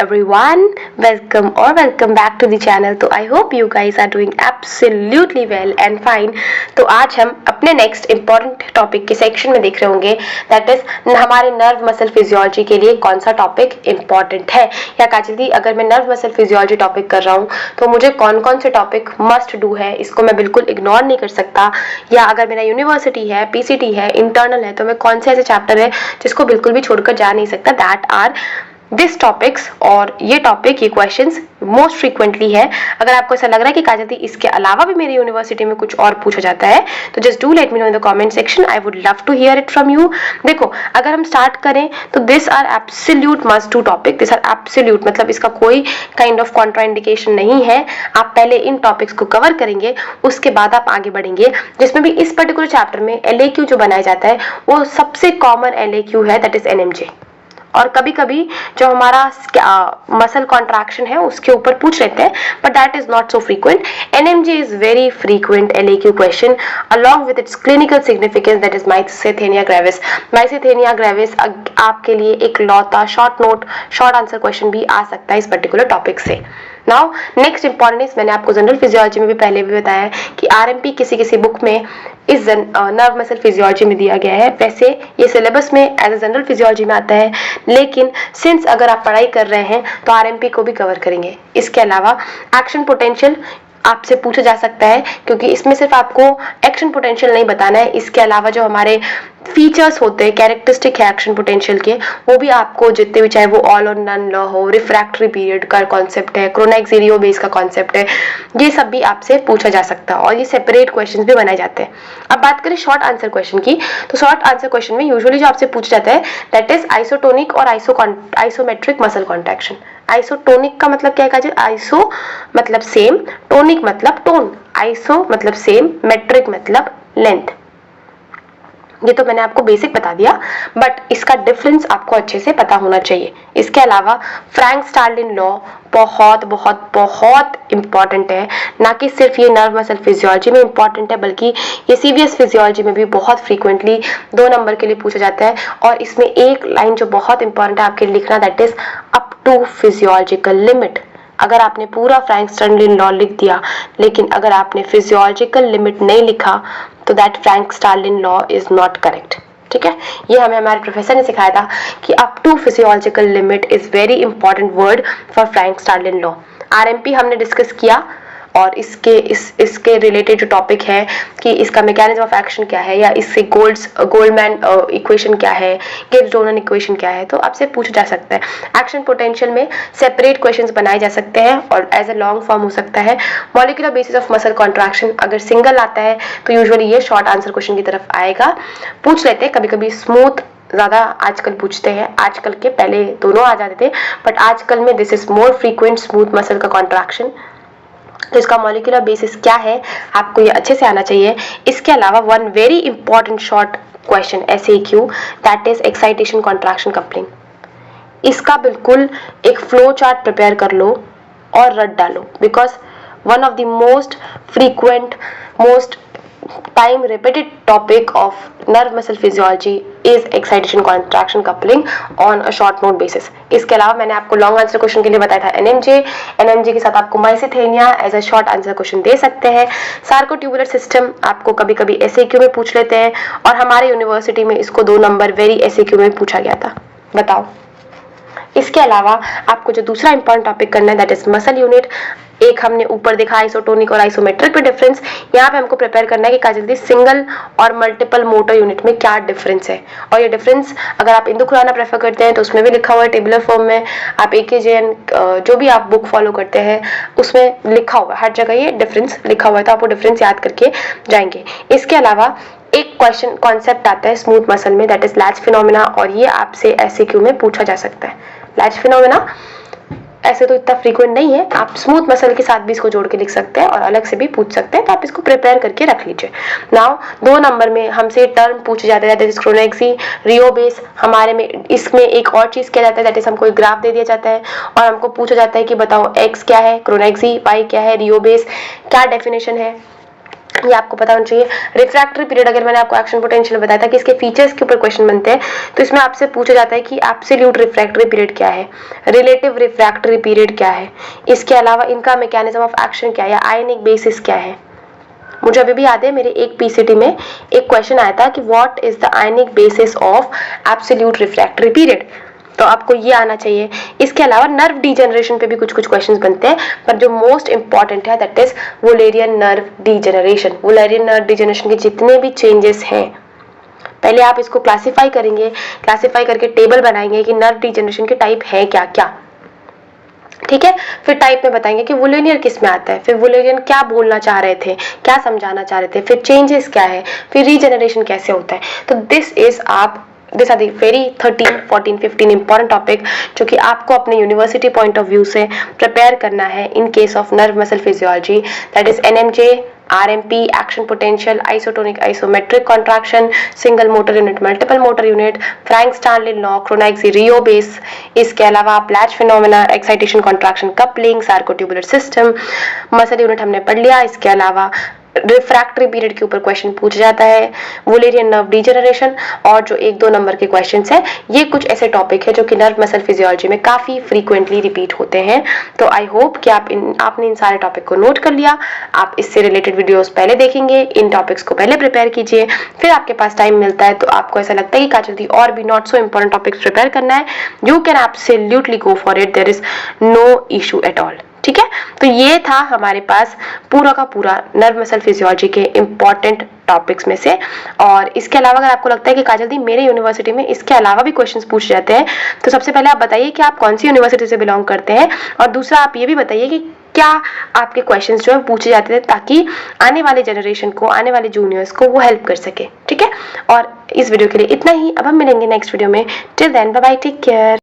everyone, welcome back to the channel। तो I hope you guys are doing absolutely well and fine। तो आज हम अपने next important topic के section में देख रहे होंगे, दैट इज हमारे नर्व मसल फिजियोलॉजी के लिए कौन सा टॉपिक इम्पॉर्टेंट है, या काजल दी अगर मैं नर्व मसल फिजियोलॉजी टॉपिक कर रहा हूँ तो मुझे कौन कौन से टॉपिक मस्ट डू है, इसको मैं बिल्कुल इग्नोर नहीं कर सकता, या अगर मेरा यूनिवर्सिटी है, पीसीटी है, इंटरनल है, तो मैं कौन से ऐसे चैप्टर है जिसको बिल्कुल भी छोड़कर जा नहीं सकता, दैट आर दिस टॉपिक्स। और ये टॉपिक, ये क्वेश्चंस मोस्ट फ्रीक्वेंटली है। अगर आपको ऐसा लग रहा है कि काजल दी इसके अलावा भी मेरी यूनिवर्सिटी में कुछ और पूछा जाता है तो just do let me know in the comment section, I would love to hear it from you. देखो, अगर हम स्टार्ट करें तो this are absolute must do topic, this are absolute, मतलब इसका कोई काइंड ऑफ कॉन्ट्राइंडिकेशन नहीं है। आप पहले इन टॉपिक्स को कवर करेंगे, उसके बाद आप आगे बढ़ेंगे, जिसमें भी इस पर्टिकुलर चैप्टर में LAQ जो बनाया जाता है वो सबसे कॉमन LAQ है, दैट इज NMJ। और कभी कभी जो हमारा मसल कॉन्ट्रैक्शन है उसके ऊपर पूछ लेते हैं, but that is not so frequent. NMJ is very frequent LAQ question along with its clinical significance, that is myasthenia gravis. Myasthenia gravis आपके लिए एक लौता short note, short answer question भी आ सकता है इस पर्टिकुलर टॉपिक से। नाउ नेक्स्ट इंपॉर्टेंस, मैंने आपको जनरल फिजियोलॉजी में भी पहले भी बताया कि RMP किसी किसी बुक में इस नर्व मसल फिजियोलॉजी में दिया गया है, वैसे ये सिलेबस में एज ए जनरल फिजियोलॉजी में आता है, लेकिन सिंस अगर आप पढ़ाई कर रहे हैं तो RMP को भी कवर करेंगे। इसके अलावा एक्शन पोटेंशियल आपसे पूछा जा सकता है, क्योंकि इसमें सिर्फ आपको एक्शन पोटेंशियल नहीं बताना है, इसके अलावा जो हमारे फीचर्स होते हैं, कैरेक्टरिस्टिक है एक्शन पोटेंशियल के, वो भी आपको जितने भी, चाहे वो ऑल और नन लॉ हो, रिफ्रैक्टरी पीरियड का कॉन्सेप्ट है, क्रोनेक्स बेस का कॉन्सेप्ट है, ये सब भी आपसे पूछा जा सकता है और ये सेपरेट क्वेश्चंस भी बनाए जाते हैं। अब बात करें शॉर्ट आंसर क्वेश्चन की, तो शॉर्ट आंसर क्वेश्चन में यूजुअली जो आपसे पूछा जाता है दैट इज आइसोटोनिक और आइसोमेट्रिक मसल कॉन्ट्रैक्शन। आइसोटोनिक का मतलब क्या है? आइसो मतलब सेम, टोनिक मतलब टोन, आइसो मतलब सेम, मेट्रिक मतलब लेंथ। ये तो मैंने आपको बेसिक बता दिया, बट इसका डिफरेंस आपको अच्छे से पता होना चाहिए। इसके अलावा फ्रैंक स्टार्लिन लॉ बहुत बहुत बहुत इंपॉर्टेंट है, ना कि सिर्फ ये नर्व मसल फिजियोलॉजी में इंपॉर्टेंट है, बल्कि ये CVS फिजियोलॉजी में भी बहुत फ्रीक्वेंटली 2 नंबर के लिए पूछा जाता है। और इसमें एक लाइन जो बहुत इंपॉर्टेंट है आपके लिखना, that is up to physiological limit. अगर आपने पूरा फ्रैंक स्टार्लिन लॉ लिख दिया लेकिन अगर आपने फिजियोलॉजिकल लिमिट नहीं लिखा तो that Frank Starling law is not correct. ठीक है, ये हमें हमारे प्रोफेसर ने सिखाया था कि up to physiological limit is very important word for Frank Starling law. RMP हमने डिस्कस किया और इसके रिलेटेड जो टॉपिक है कि इसका मैकेनिज्म ऑफ एक्शन क्या है, या इससे गोल्डमैन इक्वेशन क्या है, गिब्स-डोनर इक्वेशन क्या है, तो आपसे पूछा जा सकता है। एक्शन पोटेंशियल में सेपरेट क्वेश्चंस बनाए जा सकते हैं और एज ए लॉन्ग फॉर्म हो सकता है। Molecular basis of muscle contraction अगर सिंगल आता है तो यूजुअली ये शॉर्ट आंसर क्वेश्चन की तरफ आएगा। पूछ लेते हैं, कभी कभी स्मूथ ज्यादा आजकल पूछते हैं, आजकल के पहले दोनों आ जाते थे, बट आजकल में this is more frequent, smooth muscle का कॉन्ट्रैक्शन। तो इसका मॉलिक्यूलर बेसिस क्या है आपको ये अच्छे से आना चाहिए। इसके अलावा one very important short question SAQ, that is excitation contraction coupling. इसका बिल्कुल एक फ्लो चार्ट प्रिपेयर कर लो और रट डालो, because one of the most frequent, most time repeated topic of nerve muscle physiology is excitation contraction coupling on a short note basis। इसके अलावा मैंने आपको लॉन्ग आंसर क्वेश्चन के लिए बताया था NMJ के साथ आपको myasthenia as a short answer question दे सकते हैं। सार्कोट्यूबुलर सिस्टम आपको कभी कभी SAQ में पूछ लेते हैं और हमारे यूनिवर्सिटी में इसको 2 नंबर वेरी SAQ में पूछा गया था। बताओ, इसके अलावा आपको जो दूसरा इंपॉर्टेंट टॉपिक करना है दैट इज मसल यूनिट। एक हमने ऊपर देखा आइसोटोनिक और आइसोमेट्रिक पे डिफरेंस, यहाँ पे हमको प्रिपेयर करना है कि काजल दी सिंगल और मल्टीपल मोटर यूनिट में क्या डिफरेंस है। और ये डिफरेंस अगर आप इंदु खुराना प्रेफर करते हैं तो उसमें भी लिखा हुआ है टेबुलर फॉर्म में, आप AKJN जो भी आप बुक फॉलो करते हैं उसमें लिखा हुआ है, हर जगह ये डिफरेंस लिखा हुआ है, तो आप वो डिफरेंस याद करके जाएंगे। इसके अलावा एक क्वेश्चन कॉन्सेप्ट आता है स्मूथ मसल में, दैट इज लैच फिनोमेना, और ये आपसे SAQ में पूछा जा सकता है। लैच फिनोमेना ऐसे तो इतना फ्रीक्वेंट नहीं है, आप स्मूथ मसल के साथ भी इसको जोड़ के लिख सकते हैं और अलग से भी पूछ सकते हैं, तो आप इसको प्रिपेयर करके रख लीजिए। नाउ 2 नंबर में हमसे टर्म पूछे जाते हैं, दैट इज क्रोनेक्सी, रियो बेस। हमारे में इसमें एक और चीज किया जाता है, दैट इज हमको एक ग्राफ दे दिया जाता है और हमको पूछा जाता है कि बताओ X क्या है, क्रोनेक्सी, Y क्या है, रियो बेस क्या डेफिनेशन है। ये आपको पता होना चाहिए। रिफ्रैक्टरी पीरियड, अगर मैंने आपको एक्शन पोटेंशियल बताया था कि इसके फीचर्स के ऊपर क्वेश्चन बनते हैं, तो इसमें आपसे पूछा जाता है कि एब्सोल्यूट रिफ्रैक्टरी पीरियड क्या है, रिलेटिव रिफ्रैक्टरी पीरियड क्या है, इसके अलावा इनका मैकेनिज्म ऑफ एक्शन क्या है या आयनिक बेसिस क्या है। मुझे अभी भी याद है मेरे एक पीसीटी में एक क्वेश्चन आया था कि what is the ionic basis of absolute refractory period, तो आपको ये आना चाहिए। इसके अलावा नर्व डीजेनरेशन पे भी कुछ कुछ क्वेश्चंस बनते हैं, पर जो मोस्ट इंपॉर्टेंट है that is Wallerian nerve degeneration. Wallerian nerve degeneration के जितने भी चेंजेस हैं, पहले आप इसको क्लासिफाई करेंगे, क्लासिफाई करके टेबल बनाएंगे कि नर्व डीजेनरेशन के टाइप है क्या क्या, ठीक है। फिर टाइप में बताएंगे कि वुलेरियन किस में आता है, फिर वुलेरियन क्या बोलना चाह रहे थे, क्या समझाना चाह रहे थे, फिर चेंजेस क्या है, फिर रीजनरेशन कैसे होता है। तो this are the very 13, 14, 15 important topic जो कि आपको अपने यूनिवर्सिटी पॉइंट ऑफ व्यू से प्रिपेयर करना है in case of nerve muscle physiology, that is NMJ, RMP, action potential, isotonic isometric contraction, single motor unit, multiple motor unit, Frank Starling law, chronaxie rheobase, इसके अलावा प्लैच phenomena, excitation contraction coupling, sarcotubular system, muscle unit हमने पढ़ लिया। इसके अलावा refractory period के ऊपर क्वेश्चन पूछा जाता है, वुलेरियन नर्व डीजेनरेशन, और जो 1-2 नंबर के क्वेश्चंस हैं, ये कुछ ऐसे टॉपिक है जो कि नर्व मसल फिजियोलॉजी में काफी फ्रीक्वेंटली रिपीट होते हैं। तो आई होप कि आपने इन सारे टॉपिक को नोट कर लिया। आप इससे रिलेटेड वीडियोस पहले देखेंगे, इन टॉपिक्स को पहले प्रिपेयर कीजिए, फिर आपके पास टाइम मिलता है तो आपको ऐसा लगता है कि काजल दी और भी not so important topics prepare करना है, you can absolutely go for it, there is no issue at all, ठीक है। तो ये था हमारे पास पूरा का पूरा नर्व मसल फिजियोलॉजी के इंपॉर्टेंट टॉपिक्स में से। और इसके अलावा अगर आपको लगता है कि काजल दी मेरे यूनिवर्सिटी में इसके अलावा भी क्वेश्चंस पूछे जाते हैं, तो सबसे पहले आप बताइए कि आप कौन सी यूनिवर्सिटी से बिलोंग करते हैं, और दूसरा आप ये भी बताइए कि क्या आपके क्वेश्चंस जो है पूछे जाते थे, ताकि आने वाले जनरेशन को, आने वाले जूनियर्स को वो हेल्प कर सके, ठीक है। और इस वीडियो के लिए इतना ही, अब हम मिलेंगे नेक्स्ट वीडियो में। Till then bye bye, take care.